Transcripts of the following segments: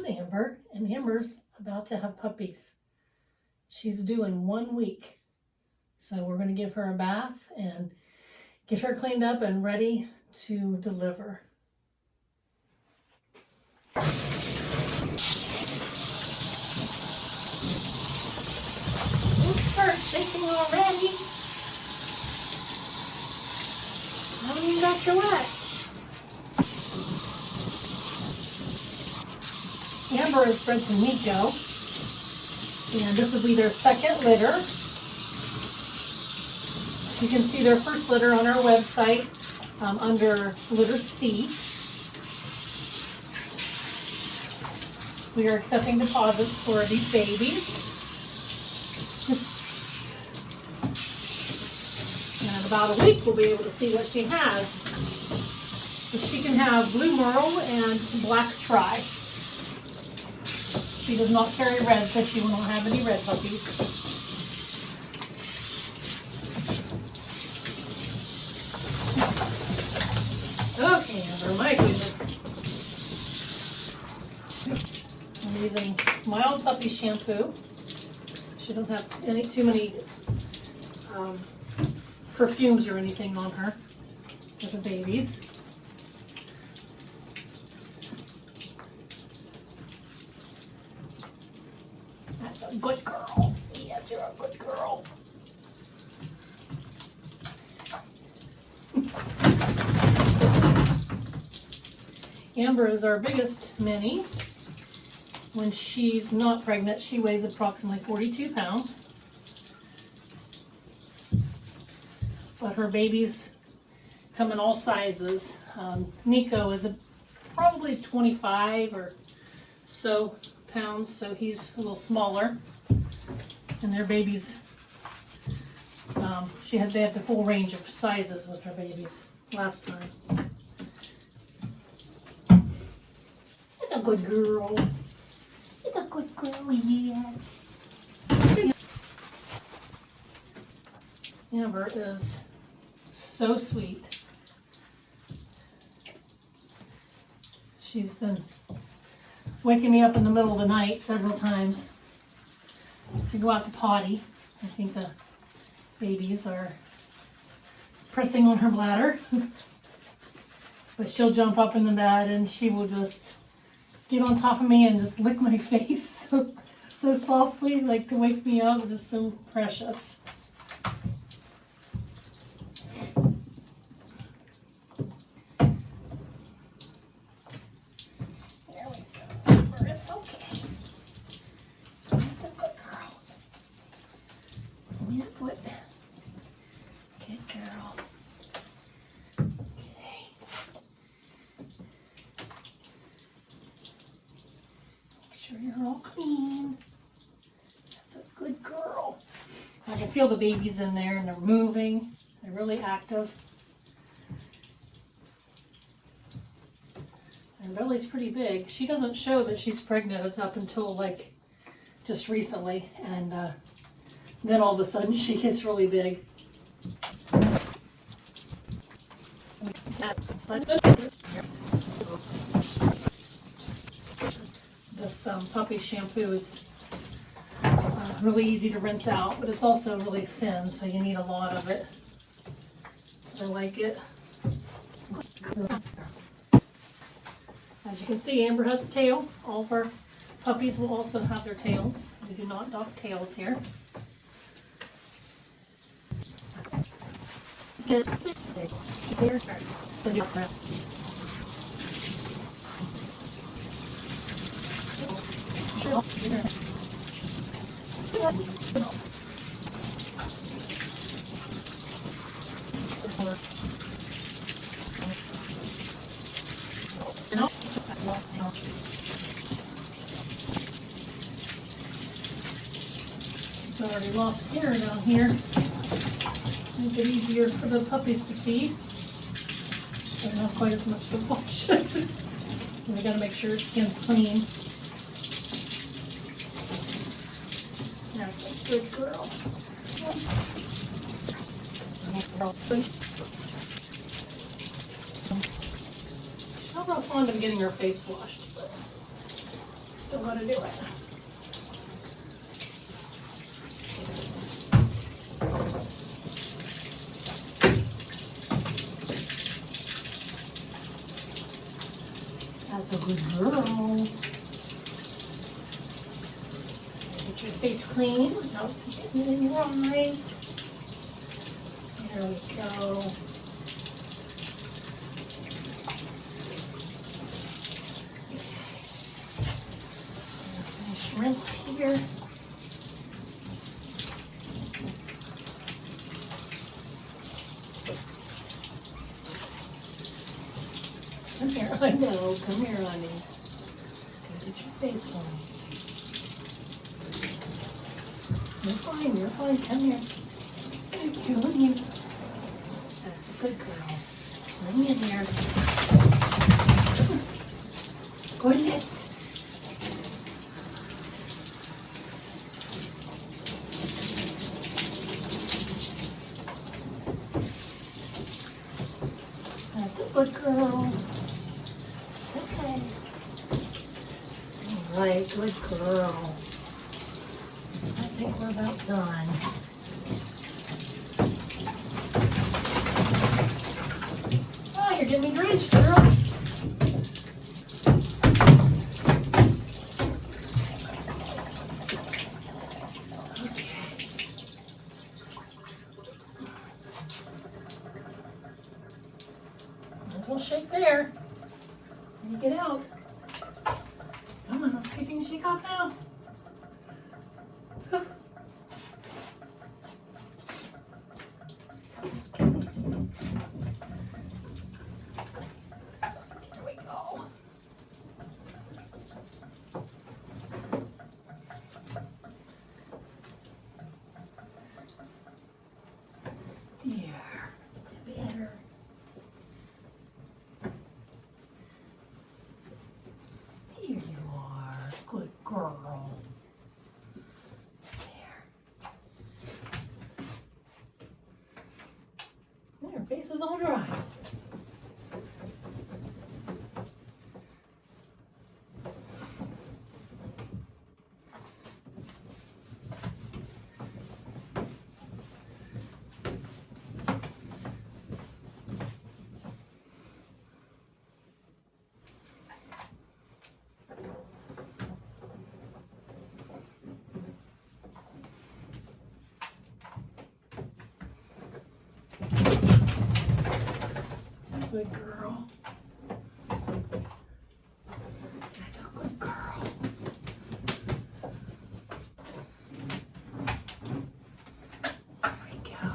Amber, and Amber's about to have puppies. She's due in 1 week. So we're going to give her a bath and get her cleaned up and ready to deliver. You start shaking already. I haven't even got your wet. Amber is bred to Nico, and this will be their second litter. You can see their first litter on our website under litter C. We are accepting deposits for these babies. And in about a week, we'll be able to see what she has. So she can have blue merle and black tri. She does not carry red, so she will not have any red puppies. Okay, Amber, my goodness. I'm using Mild Puppy shampoo. She doesn't have too many perfumes or anything on her for the babies. That's a good girl. Yes, you're a good girl. Amber is our biggest mini. When she's not pregnant, she weighs approximately 42 pounds. But her babies come in all sizes. Nico is probably 25 or so pounds, so he's a little smaller. And their babies, they have the full range of sizes with her babies last time. It's a good girl. It's a good girl, yes. Amber is so sweet. She's been waking me up in the middle of the night several times to go out to potty. I think the babies are pressing on her bladder. But she'll jump up in the bed and she will just get on top of me and just lick my face so softly, like to wake me up. It is so precious. There we go. It's okay. It's a good girl. Yeah, good. Good girl. Okay. Make sure you're all clean. That's a good girl. I can feel the babies in there and they're moving. They're really active. Her belly's pretty big. She doesn't show that she's pregnant up until like just recently, and then all of a sudden she gets really big. This puppy shampoo is really easy to rinse out, but it's also really thin, so you need a lot of it. I like it. As you can see, Amber has a tail. All of our puppies will also have their tails. We do not dock tails here. It's already lost hair down here. Make it easier for the puppies to feed. But not quite as much to wash. And we gotta make sure its skin's clean. That's a good girl. Not real fond of getting her face washed, but still gotta do it. That's a good girl. Get your face clean without getting it in your eyes. There we go. Finish rinse here. Come here, I know. Come here, honey. Go get your face clean. You're fine, come here. Come here. That's a good girl. Bring in there. Goodness. That's a good girl. It's okay. All right, good girl. I think we're about done. Oh, you're getting me drenched, girl. Okay. Might as well shake there. When you get out. Come on, let's see if you can shake off now. Here you are, good girl. There. Her face is all dry. Good girl. That's a good girl. There we go.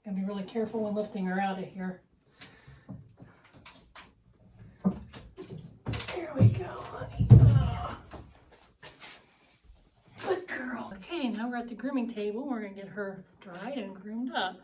Gotta be really careful when lifting her out of here. There we go, honey. Okay, now we're at the grooming table. We're going to get her dried and groomed up.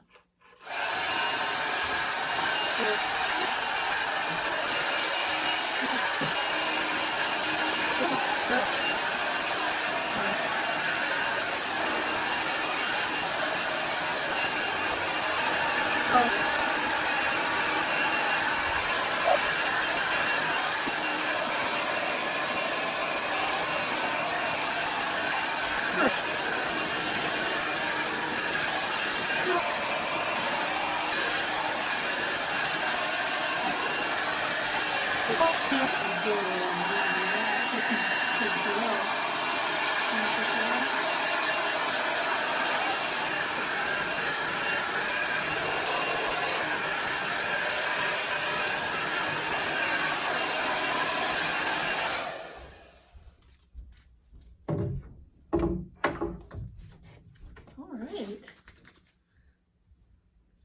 All right.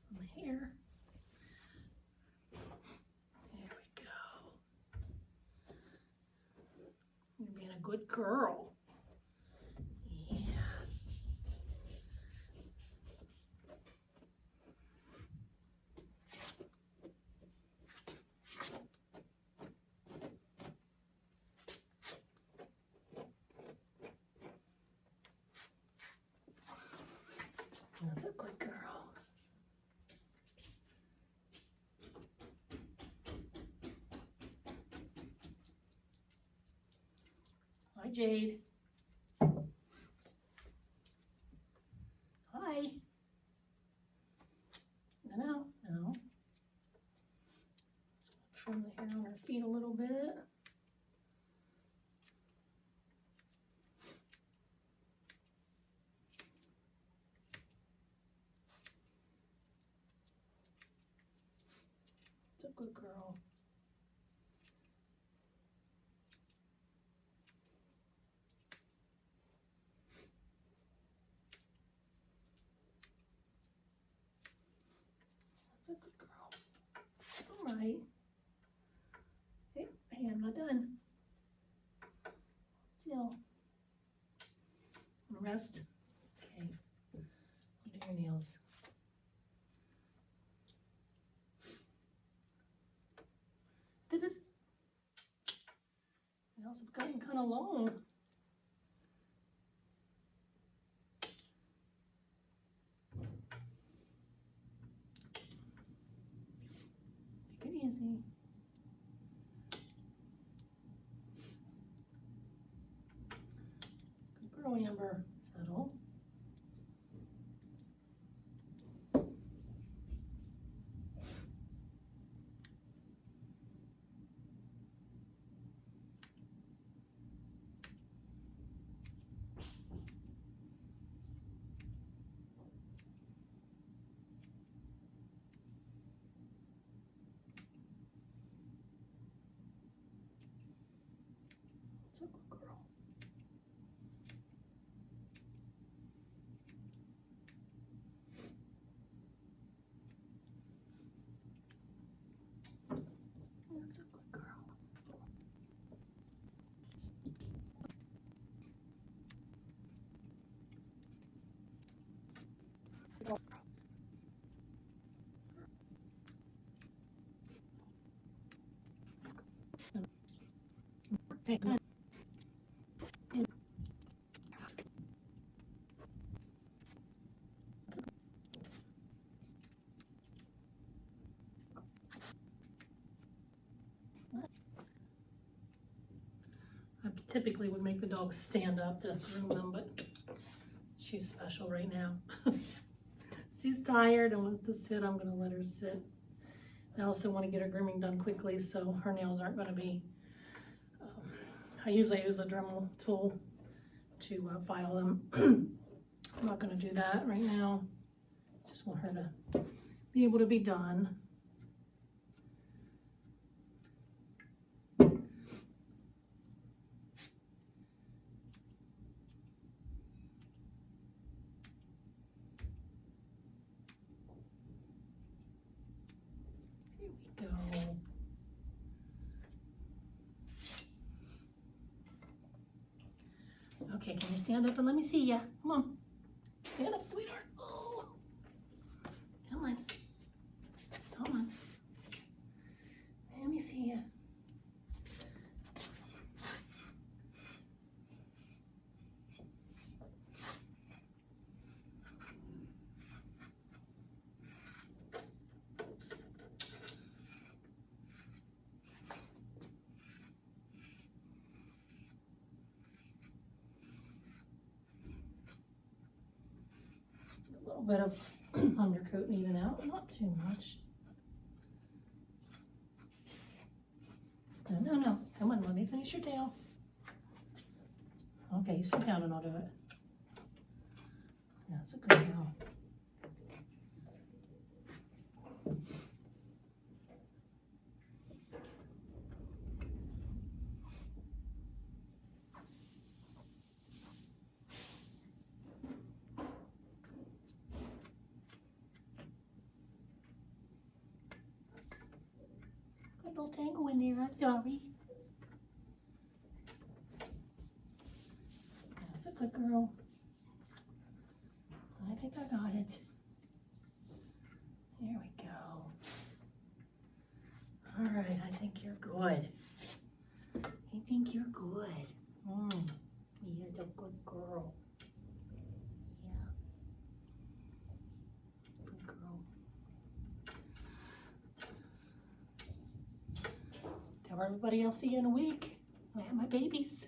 Some hair. There we go. You're being a good girl. Yeah. That's a good girl. Jade. Hi. No. Trim the hair on her feet a little bit. It's a good girl. That's a good girl. All right. Hey, I'm not done. Still. Wanna rest? Okay. You do your nails. Nails have gotten kind of long. Take it easy. Good girl, Amber. Settle. It's a good girl. That's a good girl. Hey, come on. I typically would make the dogs stand up to groom them, but she's special right now. She's tired and wants to sit. I'm going to let her sit. I also want to get her grooming done quickly, so her nails aren't going to be... I usually use a Dremel tool to file them. I'm not going to do that right now. Just want her to be able to be done. Here we go. Okay, can you stand up and let me see ya? Come on. Stand up, sweetheart. Oh. Come on. Come on. Let me see ya. A little bit of undercoat even out, not too much. No. Come on, let me finish your tail. Okay, you sit down and I'll do it. Yeah, that's a good girl. Got a little tangle in there, I'm sorry. That's a good girl. I think I got it. There we go. All right, I think you're good. I think you're good. You're a good girl. Yeah. Good girl. Tell everybody I'll see you in a week. I have my babies.